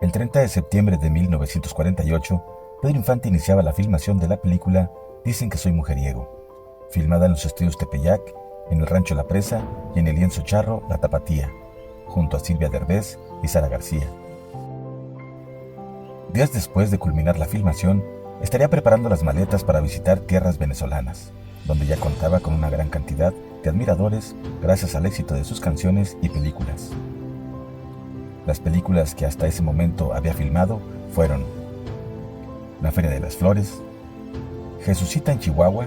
El 30 de septiembre de 1948, Pedro Infante iniciaba la filmación de la película Dicen que soy mujeriego, filmada en los estudios Tepeyac, en el Rancho La Presa y en el lienzo charro La Tapatía, junto a Silvia Derbez y Sara García. Días después de culminar la filmación, estaría preparando las maletas para visitar tierras venezolanas, donde ya contaba con una gran cantidad de admiradores gracias al éxito de sus canciones y películas. Las películas que hasta ese momento había filmado fueron La Feria de las Flores, Jesucita en Chihuahua,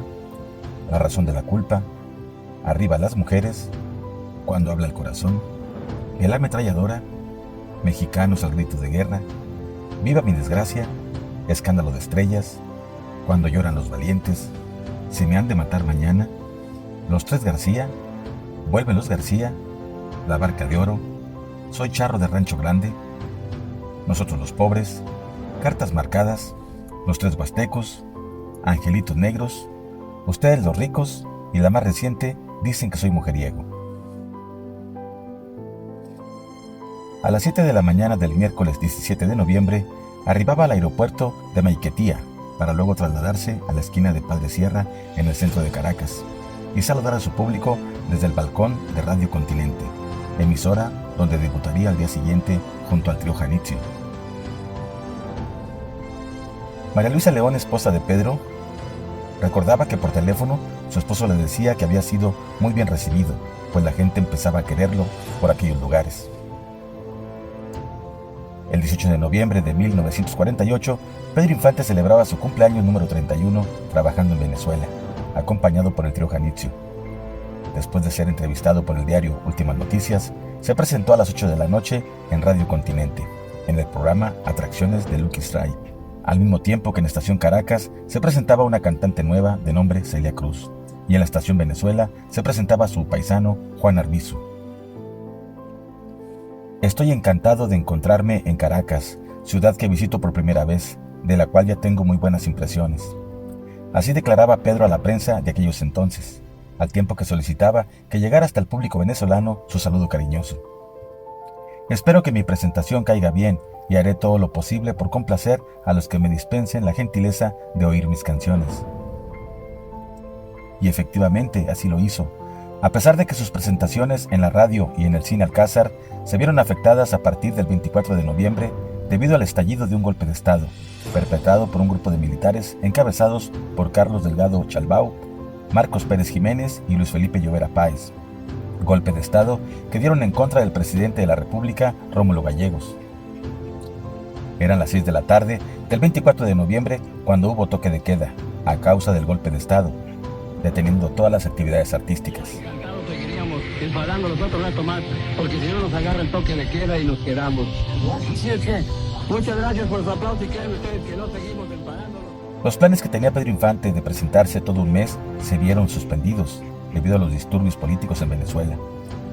La Razón de la Culpa, Arriba las Mujeres, Cuando Habla el Corazón, El Ametralladora, Mexicanos al Grito de Guerra, Viva mi Desgracia, Escándalo de Estrellas, Cuando Lloran los Valientes, Si me han de matar mañana, Los Tres García, Vuelven los García, La Barca de Oro, Soy Charro de Rancho Grande, Nosotros los Pobres, Cartas Marcadas, Los Tres Huastecos, Angelitos Negros, Ustedes los Ricos y la más reciente, Dicen que soy mujeriego. A las 7 de la mañana del miércoles 17 de noviembre, arribaba al aeropuerto de Maiquetía para luego trasladarse a la esquina de Padre Sierra en el centro de Caracas y saludar a su público desde el balcón de Radio Continente, emisora donde debutaría al día siguiente junto al trío Janitzio. María Luisa León, esposa de Pedro, recordaba que por teléfono su esposo le decía que había sido muy bien recibido, pues la gente empezaba a quererlo por aquellos lugares. El 18 de noviembre de 1948, Pedro Infante celebraba su cumpleaños número 31 trabajando en Venezuela, acompañado por el trío Janitzio. Después de ser entrevistado por el diario Últimas Noticias, se presentó a las 8 de la noche en Radio Continente, en el programa Atracciones de Lucky Strike, al mismo tiempo que en Estación Caracas se presentaba una cantante nueva de nombre Celia Cruz, y en la Estación Venezuela se presentaba su paisano Juan Arbizu. Estoy encantado de encontrarme en Caracas, ciudad que visito por primera vez, de la cual ya tengo muy buenas impresiones. Así declaraba Pedro a la prensa de aquellos entonces, al tiempo que solicitaba que llegara hasta el público venezolano su saludo cariñoso. Espero que mi presentación caiga bien y haré todo lo posible por complacer a los que me dispensen la gentileza de oír mis canciones. Y efectivamente así lo hizo, a pesar de que sus presentaciones en la radio y en el cine Alcázar se vieron afectadas a partir del 24 de noviembre debido al estallido de un golpe de Estado, perpetrado por un grupo de militares encabezados por Carlos Delgado Chalbau, Marcos Pérez Jiménez y Luis Felipe Llovera Páez. Golpe de Estado que dieron en contra del presidente de la República, Rómulo Gallegos. Eran las 6 de la tarde del 24 de noviembre cuando hubo toque de queda, a causa del golpe de Estado, deteniendo todas las actividades artísticas. Seguiríamos enfadando nosotros un rato más, porque si no nos agarra el toque de queda y nos quedamos. Así es que, muchas gracias por su aplauso y creen ustedes que no seguimos enfadándonos. Los planes que tenía Pedro Infante de presentarse todo un mes se vieron suspendidos debido a los disturbios políticos en Venezuela.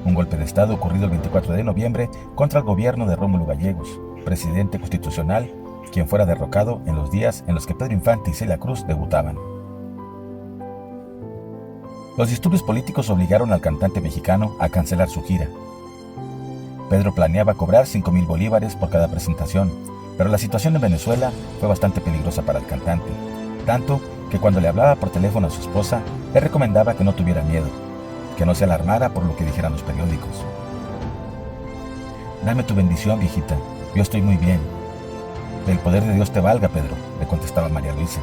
Un golpe de Estado ocurrido el 24 de noviembre contra el gobierno de Rómulo Gallegos, presidente constitucional, quien fuera derrocado en los días en los que Pedro Infante y Celia Cruz debutaban. Los disturbios políticos obligaron al cantante mexicano a cancelar su gira. Pedro planeaba cobrar 5,000 bolívares por cada presentación, pero la situación en Venezuela fue bastante peligrosa para el cantante, tanto que cuando le hablaba por teléfono a su esposa, le recomendaba que no tuviera miedo, que no se alarmara por lo que dijeran los periódicos. Dame tu bendición, viejita, yo estoy muy bien. Del poder de Dios te valga, Pedro, le contestaba María Luisa.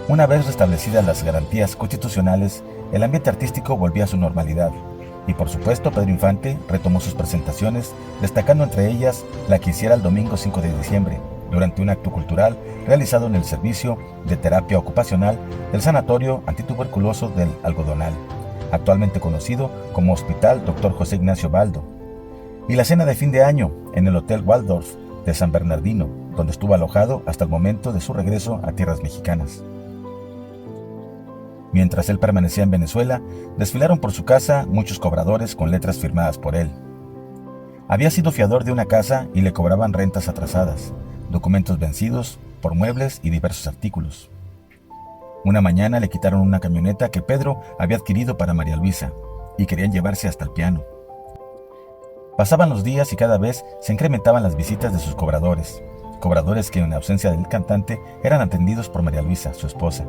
Una vez restablecidas las garantías constitucionales, el ambiente artístico volvía a su normalidad, y por supuesto Pedro Infante retomó sus presentaciones, destacando entre ellas la que hiciera el domingo 5 de diciembre, durante un acto cultural realizado en el servicio de terapia ocupacional del Sanatorio Antituberculoso del Algodonal, actualmente conocido como Hospital Dr. José Ignacio Baldo, y la cena de fin de año en el Hotel Waldorf de San Bernardino, donde estuvo alojado hasta el momento de su regreso a tierras mexicanas. Mientras él permanecía en Venezuela, desfilaron por su casa muchos cobradores con letras firmadas por él. Había sido fiador de una casa y le cobraban rentas atrasadas, documentos vencidos por muebles y diversos artículos. Una mañana le quitaron una camioneta que Pedro había adquirido para María Luisa y querían llevarse hasta el piano. Pasaban los días y cada vez se incrementaban las visitas de sus cobradores que en ausencia del cantante eran atendidos por María Luisa, su esposa.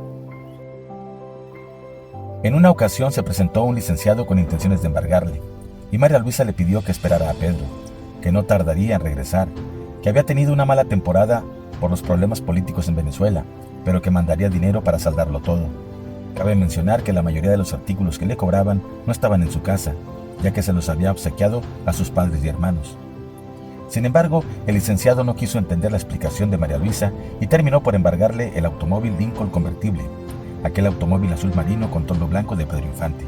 En una ocasión se presentó un licenciado con intenciones de embargarle, y María Luisa le pidió que esperara a Pedro, que no tardaría en regresar, que había tenido una mala temporada por los problemas políticos en Venezuela, pero que mandaría dinero para saldarlo todo. Cabe mencionar que la mayoría de los artículos que le cobraban no estaban en su casa, ya que se los había obsequiado a sus padres y hermanos. Sin embargo, el licenciado no quiso entender la explicación de María Luisa y terminó por embargarle el automóvil Lincoln convertible, aquel automóvil azul marino con toldo blanco de Pedro Infante.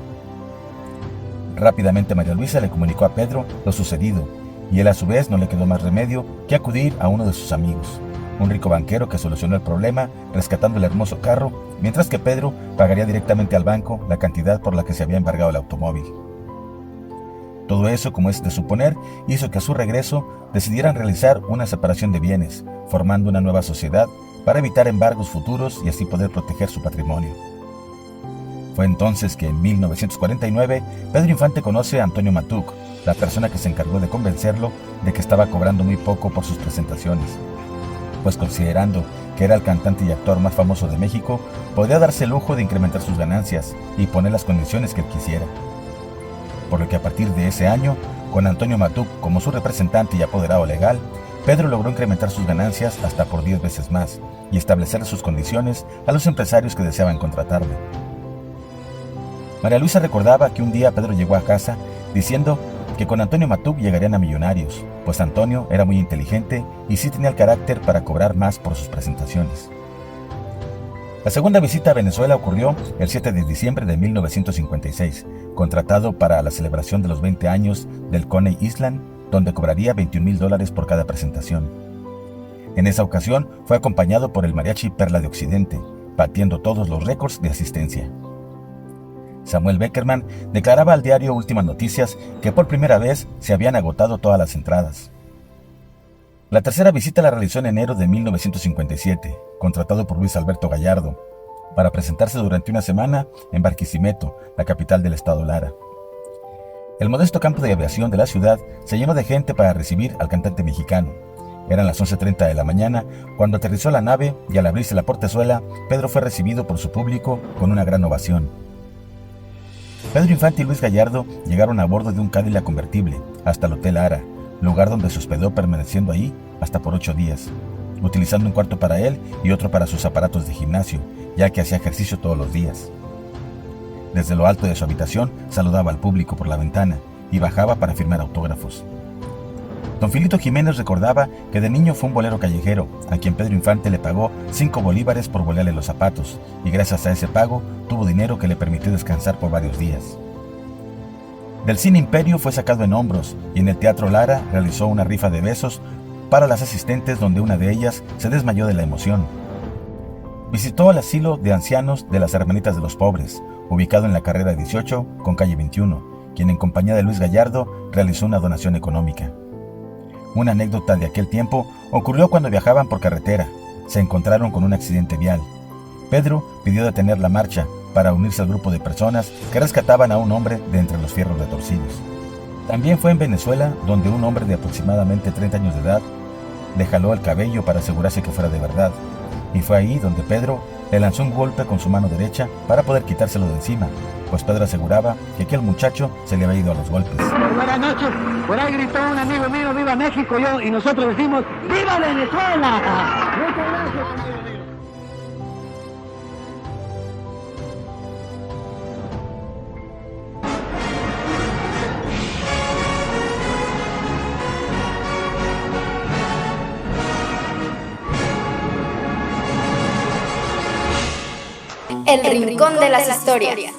Rápidamente María Luisa le comunicó a Pedro lo sucedido, y él a su vez no le quedó más remedio que acudir a uno de sus amigos, un rico banquero que solucionó el problema rescatando el hermoso carro, mientras que Pedro pagaría directamente al banco la cantidad por la que se había embargado el automóvil. Todo eso, como es de suponer, hizo que a su regreso decidieran realizar una separación de bienes, formando una nueva sociedad para evitar embargos futuros y así poder proteger su patrimonio. Fue entonces que en 1949 Pedro Infante conoce a Antonio Matuc, la persona que se encargó de convencerlo de que estaba cobrando muy poco por sus presentaciones, pues considerando que era el cantante y actor más famoso de México, podía darse el lujo de incrementar sus ganancias y poner las condiciones que él quisiera. Por lo que a partir de ese año, con Antonio Matuc como su representante y apoderado legal, Pedro logró incrementar sus ganancias hasta por 10 veces más y establecer sus condiciones a los empresarios que deseaban contratarle. María Luisa recordaba que un día Pedro llegó a casa diciendo que con Antonio Matuc llegarían a millonarios, pues Antonio era muy inteligente y sí tenía el carácter para cobrar más por sus presentaciones. La segunda visita a Venezuela ocurrió el 7 de diciembre de 1956, contratado para la celebración de los 20 años del Coney Island, donde cobraría $21,000 por cada presentación. En esa ocasión fue acompañado por el mariachi Perla de Occidente, batiendo todos los récords de asistencia. Samuel Beckerman declaraba al diario Últimas Noticias que por primera vez se habían agotado todas las entradas. La tercera visita la realizó en enero de 1957, contratado por Luis Alberto Gallardo, para presentarse durante una semana en Barquisimeto, la capital del estado Lara. El modesto campo de aviación de la ciudad se llenó de gente para recibir al cantante mexicano. Eran las 11:30 de la mañana cuando aterrizó la nave y al abrirse la portezuela, Pedro fue recibido por su público con una gran ovación. Pedro Infante y Luis Gallardo llegaron a bordo de un Cadillac convertible hasta el Hotel Lara, lugar donde se hospedó permaneciendo ahí hasta por 8 días, utilizando un cuarto para él y otro para sus aparatos de gimnasio, ya que hacía ejercicio todos los días. Desde lo alto de su habitación saludaba al público por la ventana y bajaba para firmar autógrafos. Don Filito Jiménez recordaba que de niño fue un bolero callejero, a quien Pedro Infante le pagó 5 bolívares por bolearle los zapatos, y gracias a ese pago tuvo dinero que le permitió descansar por varios días. Del Cine Imperio fue sacado en hombros y en el Teatro Lara realizó una rifa de besos para las asistentes, donde una de ellas se desmayó de la emoción. Visitó el asilo de ancianos de las Hermanitas de los Pobres, ubicado en la carrera 18 con calle 21, quien en compañía de Luis Gallardo realizó una donación económica. Una anécdota de aquel tiempo ocurrió cuando viajaban por carretera. Se encontraron con un accidente vial. Pedro pidió detener la marcha para unirse al grupo de personas que rescataban a un hombre de entre los fierros retorcidos. También fue en Venezuela donde un hombre de aproximadamente 30 años de edad le jaló el cabello para asegurarse que fuera de verdad, y fue ahí donde Pedro le lanzó un golpe con su mano derecha para poder quitárselo de encima, pues Pedro aseguraba que aquel muchacho se le había ido a los golpes. Buenas noches, por ahí gritó un amigo mío, ¡viva México! Y nosotros decimos, ¡viva Venezuela! Muchas gracias, amigo mío. El Rincón de las Historias.